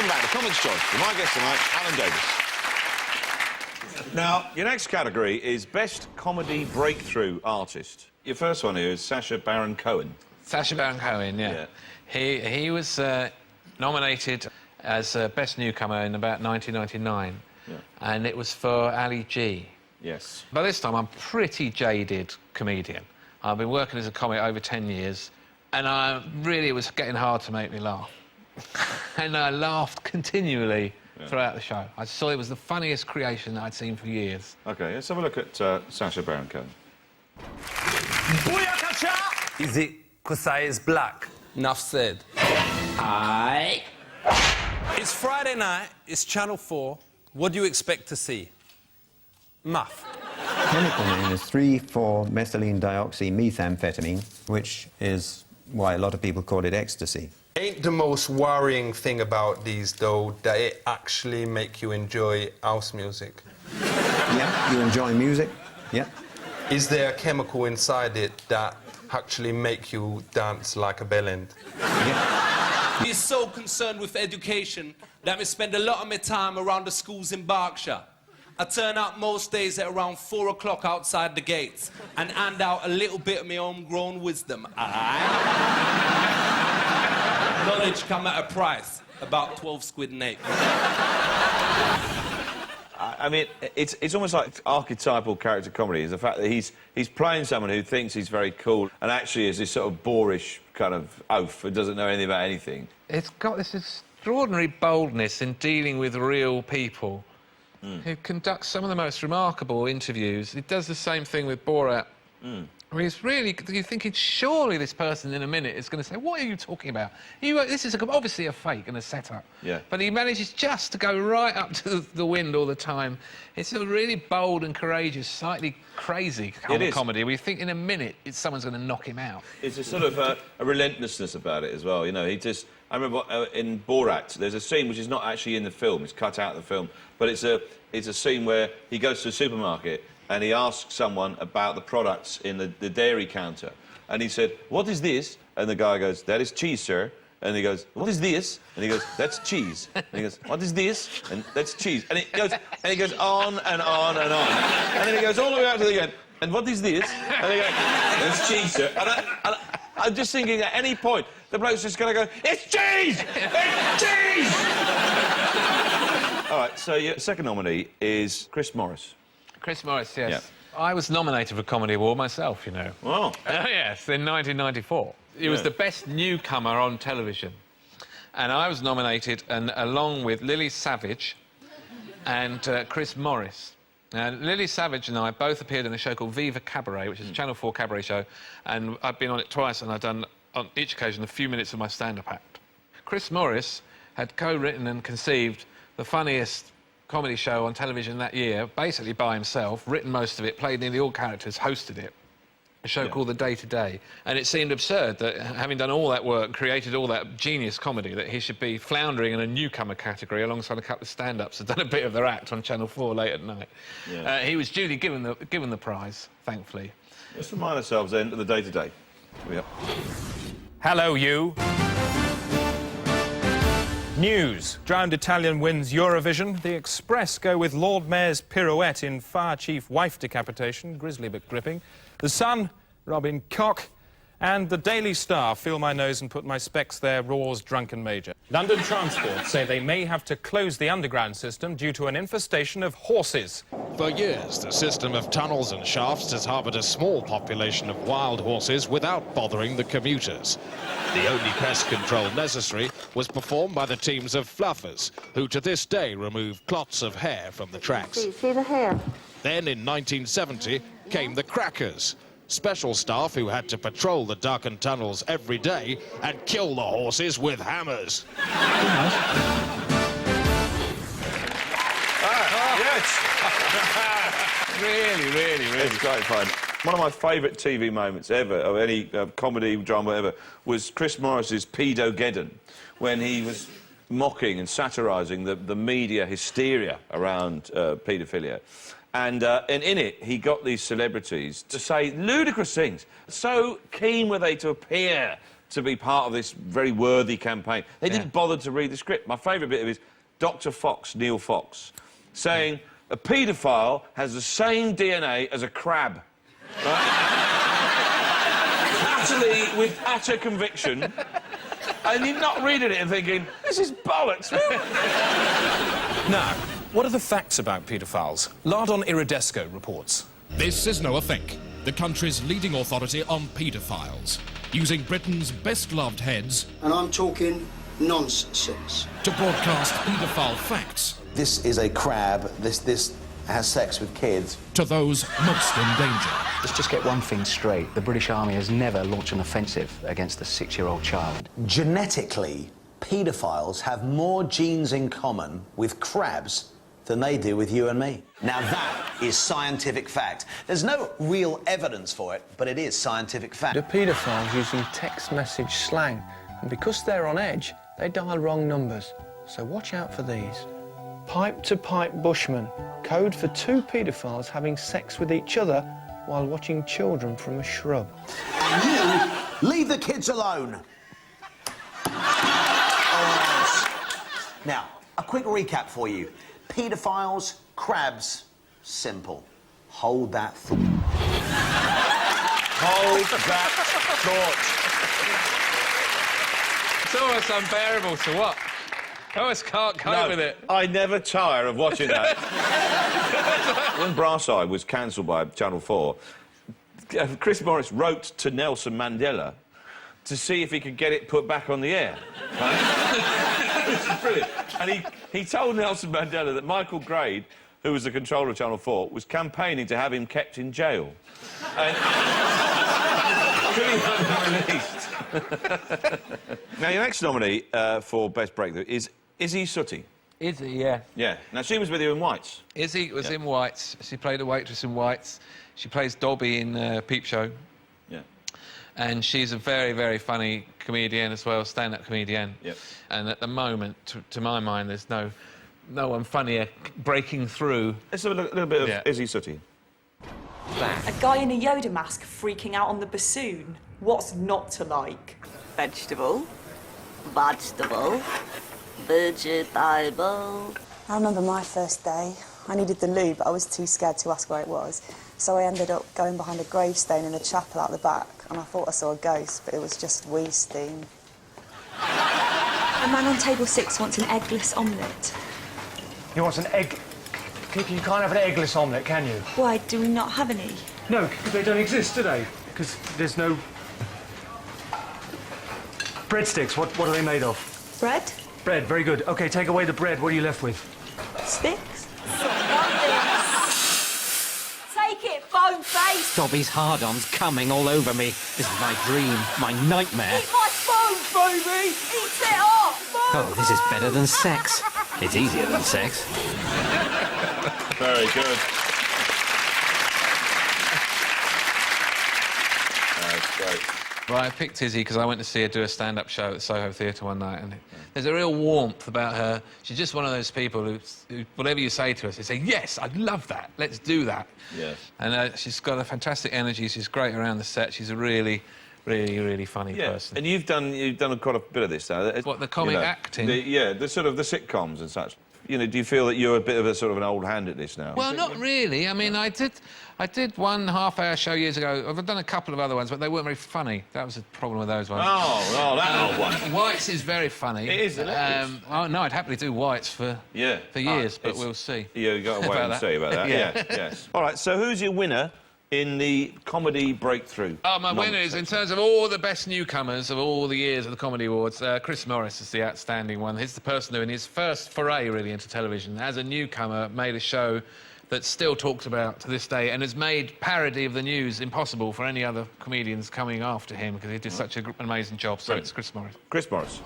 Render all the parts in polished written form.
welcome back to Comics Choice with my guest tonight, Alan Davies. Now, your next category is Best Comedy Breakthrough Artist. Your first one here is Sacha Baron Cohen. Sacha Baron Cohen, yeah. He was nominated as Best Newcomer in about 1999, and it was for Ali G. Yes. By this time, I'm a pretty jaded comedian. I've been working as a comic over 10 years, and it was getting hard to make me laugh. And I laughed continually throughout the show. I saw it was the funniest creation that I'd seen for years. OK, let's have a look at Sacha Baron Cohen. Is it because I is black? Enough said. It's Friday night, it's Channel 4. What do you expect to see? Muff. Chemical name is 3,4-methylene dioxymethamphetamine, which is why a lot of people call it ecstasy. Ain't the most worrying thing about these, though, that it actually make you enjoy house music? Yeah, you enjoy music? Yeah. Is there a chemical inside it that actually make you dance like a bellend? Yeah. He's so concerned with education that we spend a lot of my time around the schools in Berkshire. I turn up most days at around 4 o'clock outside the gates and hand out a little bit of my homegrown wisdom, Knowledge come at a price, about 12 squid an acre. I mean, it's almost like archetypal character comedy, is the fact that he's playing someone who thinks he's very cool and actually is this sort of boorish kind of oaf who doesn't know anything about anything. It's got this extraordinary boldness in dealing with real people who conducts some of the most remarkable interviews. He does the same thing with Borat. I mean, it's really... You're thinking, surely this person in a minute is going to say, what are you talking about? This is obviously a fake and a setup. Yeah. But he manages just to go right up to the wind all the time. It's a really bold and courageous, slightly crazy comedy where you think in a minute someone's going to knock him out. It's a sort of a relentlessness about it as well, you know. He just... I remember in Borat, there's a scene which is not actually in the film, it's cut out of the film, but it's a scene where he goes to a supermarket and he asks someone about the products in the dairy counter. And he said, "What is this?" And the guy goes, "That is cheese, sir." And he goes, "What is this?" And he goes, "That's cheese." And he goes, "What is this?" And that's cheese. And he goes on and on and on. And then he goes all the way out to the end. "And what is this?" And he goes, "That's cheese, sir." And I'm just thinking at any point, the bloke's just going to go, "It's cheese! It's cheese!" All right, so your second nominee is Chris Morris. Chris Morris, yes. Yeah. I was nominated for a Comedy Award myself, you know. Oh. Yes, in 1994. It was the best newcomer on television. And I was nominated, and along with Lily Savage and Chris Morris. Now, Lily Savage and I both appeared in a show called Viva Cabaret, which is a Channel 4 cabaret show, and I've been on it twice, and I've done, on each occasion, a few minutes of my stand-up act. Chris Morris had co-written and conceived the funniest comedy show on television that year, basically by himself, written most of it, played nearly all characters, hosted it. A show called The Day to Day. And it seemed absurd that, having done all that work, created all that genius comedy, that he should be floundering in a newcomer category alongside a couple of stand-ups who'd done a bit of their act on Channel 4 late at night. Yeah. He was duly given the prize, thankfully. Let's remind ourselves then of The Day to Day. Here we are. Hello, you. News. Drowned Italian wins Eurovision. The Express go with Lord Mayor's pirouette in Fire Chief wife decapitation. Grisly but gripping. The Sun, Robin Koch. And the Daily Star, feel my nose and put my specs there, roars drunken major. London Transport say they may have to close the underground system due to an infestation of horses. For years, the system of tunnels and shafts has harboured a small population of wild horses without bothering the commuters. The only pest control necessary was performed by the teams of fluffers, who to this day remove clots of hair from the tracks. See the hair? Then in 1970 came the crackers. Special staff who had to patrol the darkened tunnels every day and kill the horses with hammers. Really. It's great fun. One of my favourite TV moments ever, of any comedy, drama, ever, was Chris Morris's Pedo-geddon, when he was mocking and satirising the media hysteria around paedophilia. And in it, he got these celebrities to say ludicrous things. So keen were they to appear to be part of this very worthy campaign. They didn't bother to read the script. My favourite bit of it is Dr. Fox, Neil Fox, saying a paedophile has the same DNA as a crab. Right? Utterly, with utter conviction. And you're not reading it and thinking, this is bollocks. Now, what are the facts about paedophiles? Lardon Iridesco reports. This is Noah Fink, the country's leading authority on paedophiles, using Britain's best-loved heads... And I'm talking nonsense. ...to broadcast paedophile facts. This is a crab. This has sex with kids. ...to those most in danger. Let's just get one thing straight. The British Army has never launched an offensive against a 6-year-old child. Genetically, paedophiles have more genes in common with crabs than they do with you and me. Now that is scientific fact. There's no real evidence for it, but it is scientific fact. The paedophiles using text message slang, and because they're on edge, they dial wrong numbers. So watch out for these. Pipe-to-pipe bushman, code for 2 paedophiles having sex with each other while watching children from a shrub. And you leave the kids alone. Now, a quick recap for you. Paedophiles, crabs, simple. Hold that thought. Hold that thought. It's almost unbearable to watch. I almost can't cope with it. I never tire of watching that. When Brass Eye was cancelled by Channel 4, Chris Morris wrote to Nelson Mandela to see if he could get it put back on the air. Right? Which is brilliant. And he told Nelson Mandela that Michael Grade, who was the controller of Channel 4, was campaigning to have him kept in jail. And could he have been released? Now, your next nominee for Best Breakthrough is Izzy Sooty. Izzy, yeah. Yeah. Now, she was with you in Whites. Izzy was in Whites. She played a waitress in Whites. She plays Dobby in Peep Show. Yeah. And she's a very, very funny comedian as well, stand-up comedian. Yep. And at the moment, to my mind, there's no one funnier breaking through. Let's have a little bit of Izzy Sooty. A guy in a Yoda mask freaking out on the bassoon. What's not to like? Vegetable. Vegetable. Vegetable. I remember my first day. I needed the loo, but I was too scared to ask where it was. So I ended up going behind a gravestone in the chapel out the back, and I thought I saw a ghost, but it was just wee steam. A man on table 6 wants an eggless omelette. He wants an egg... You can't have an eggless omelette, can you? Why, do we not have any? No, they don't exist, do they? Because there's no... Breadsticks, what are they made of? Bread? Bread, very good. OK, take away the bread, what are you left with? Sticks? Take it, bone face! Dobby's hard-on's coming all over me. This is my dream, my nightmare. Eat my phone, baby! Eat it up! Oh, this is better than sex. It's easier than sex. Very good. That's great. Well, I picked Izzy because I went to see her do a stand-up show at the Soho Theatre one night, and there's a real warmth about her. She's just one of those people who whatever you say to us, they say, yes, I'd love that, let's do that. Yes. And she's got a fantastic energy, she's great around the set, she's a really, really, really funny person. And you've done quite a bit of this now. What, the comic acting? The sort of the sitcoms and such. You know, do you feel that you're a bit of a sort of an old hand at this now? Well, not really. I mean, I did one half-hour show years ago. I've done a couple of other ones, but they weren't very funny. That was the problem with those ones. Oh, that old one. Whites is very funny. It is, oh, no, I'd happily do Whites for years, but we'll see. Yeah, you've got to wait and see about that. Yes. All right, so who's your winner in the Comedy Breakthrough? Oh, my winner is, in terms of all the best newcomers of all the years of the Comedy Awards, Chris Morris is the outstanding one. He's the person who, in his first foray, really, into television, as a newcomer, made a show that's still talked about to this day and has made parody of the news impossible for any other comedians coming after him because he did such an amazing job. So it's Chris Morris. Chris Morris.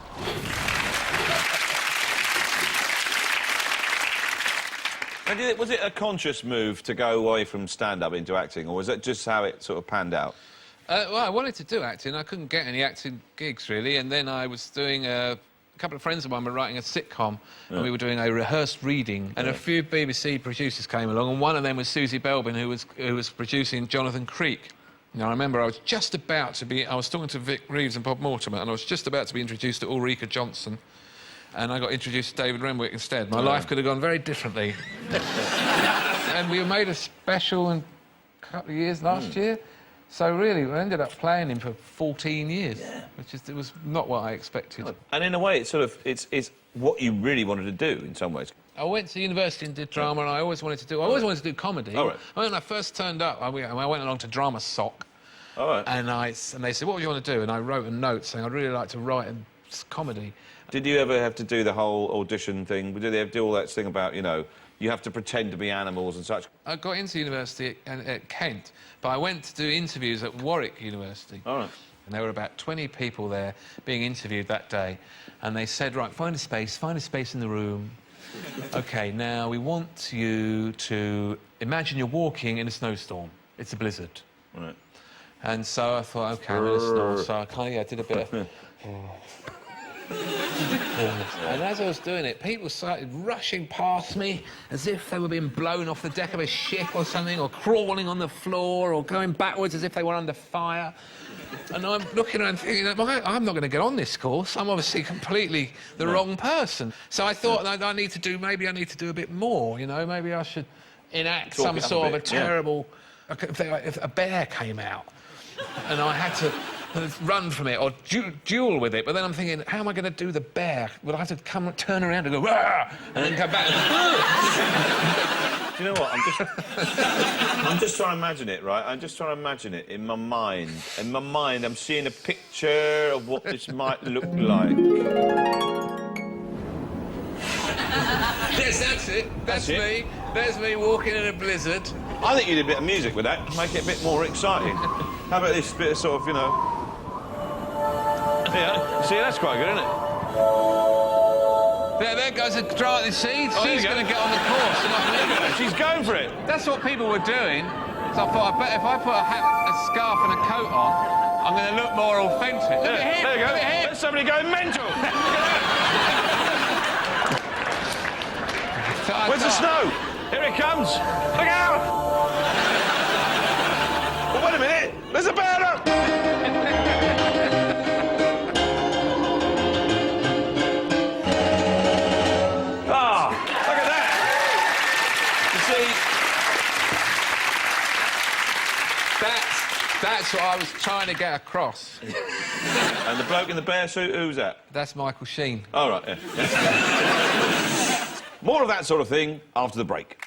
And was it a conscious move to go away from stand-up into acting, or was that just how it sort of panned out? Well, I wanted to do acting. I couldn't get any acting gigs, really, and then I was doing a couple of friends of mine were writing a sitcom, and we were doing a rehearsed reading, and a few BBC producers came along, and one of them was Susie Belbin, who was producing Jonathan Creek. Now, I remember I was just about to be... I was talking to Vic Reeves and Bob Mortimer, and I was just about to be introduced to Ulrika Johnson, and I got introduced to David Renwick instead. My life could have gone very differently. And we made a special in a couple of years last year. So really, we ended up playing him for 14 years, which is, it was not what I expected. And in a way, it's sort of, it's what you really wanted to do, in some ways. I went to university and did drama, and I always wanted to do comedy. All right. When I first turned up, I went along to Drama Sock, All right. and they said, what would you want to do? And I wrote a note saying I'd really like to write a comedy. Did you ever have to do the whole audition thing? Did they do all that thing about, you know, you have to pretend to be animals and such? I got into university at Kent, but I went to do interviews at Warwick University. All right. And there were about 20 people there being interviewed that day. And they said, right, find a space in the room. OK, now we want you to imagine you're walking in a snowstorm. It's a blizzard. Right. And so I thought, OK, I'm in a snowstorm. So I kind of did a bit of... And as I was doing it, people started rushing past me as if they were being blown off the deck of a ship or something, or crawling on the floor, or going backwards as if they were under fire. And I'm looking around thinking, I'm not going to get on this course. I'm obviously completely the wrong person. So I thought maybe I need to do a bit more, you know, maybe I should enact some sort of a terrible... If a bear came out and I had to run from it or duel with it, but then I'm thinking, how am I going to do the bear? Would I have to turn around and go, "Rah!" and then come back and... Do you know what? I'm just trying to imagine it, right? I'm just trying to imagine it in my mind. In my mind, I'm seeing a picture of what this might look like. Yes, that's it. That's me. There's me walking in a blizzard. I think you did a bit of music with that to make it a bit more exciting. How about this bit of sort of, you know... Yeah, see, that's quite good, isn't it? There goes a driver. See, she's going to get on the course. She's going for it. That's what people were doing. So I thought, I bet if I put a scarf and a coat on, I'm going to look more authentic. Look at him. There you go. Look at him. There's somebody going mental. Where's the snow? Here it comes. Look out! Well, wait a minute. There's a bear up. Look at that. You see, that's what I was trying to get across. And the bloke in the bear suit, who's that? That's Michael Sheen. All right, yeah. More of that sort of thing after the break.